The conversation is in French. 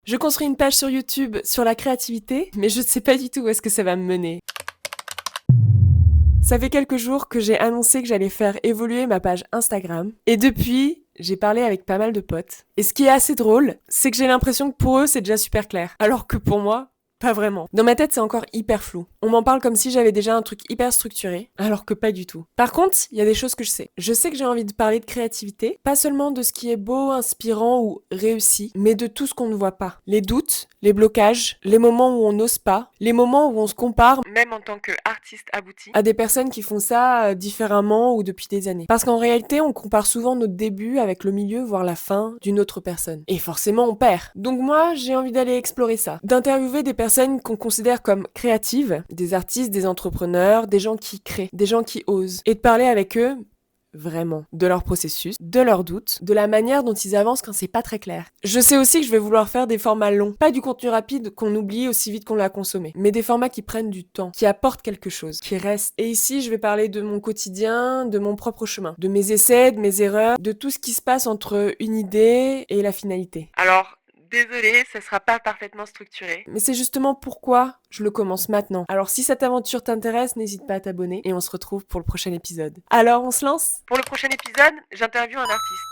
Je construis une page sur YouTube sur la créativité, mais je ne sais pas du tout où est-ce que ça va me mener. Ça fait quelques jours que j'ai annoncé que j'allais faire évoluer ma page Instagram, et depuis, j'ai parlé avec pas mal de potes. Et ce qui est assez drôle, c'est que j'ai l'impression que pour eux, c'est déjà super clair, alors que pour moi, pas vraiment. Dans ma tête, c'est encore hyper flou. On m'en parle comme si j'avais déjà un truc hyper structuré, alors que pas du tout. Par contre, il y a des choses que je sais. Je sais que j'ai envie de parler de créativité, pas seulement de ce qui est beau, inspirant ou réussi, mais de tout ce qu'on ne voit pas. Les doutes, les blocages, les moments où on n'ose pas, les moments où on se compare, même en tant qu'artiste abouti, à des personnes qui font ça différemment ou depuis des années. Parce qu'en réalité, on compare souvent notre début avec le milieu, voire la fin d'une autre personne. Et forcément, on perd. Donc moi, j'ai envie d'aller explorer ça. D'interviewer des personnes qu'on considère comme créatives, des artistes, des entrepreneurs, des gens qui créent, des gens qui osent. Et de parler avec eux, vraiment, de leur processus, de leurs doutes, de la manière dont ils avancent quand c'est pas très clair. Je sais aussi que je vais vouloir faire des formats longs, pas du contenu rapide qu'on oublie aussi vite qu'on l'a consommé, mais des formats qui prennent du temps, qui apportent quelque chose, qui restent. Et ici, je vais parler de mon quotidien, de mon propre chemin, de mes essais, de mes erreurs, de tout ce qui se passe entre une idée et la finalité. Alors, désolée, ça sera pas parfaitement structuré. Mais c'est justement pourquoi je le commence maintenant. Alors si cette aventure t'intéresse, n'hésite pas à t'abonner et on se retrouve pour le prochain épisode. Alors on se lance ? Pour le prochain épisode, j'interviewe un artiste.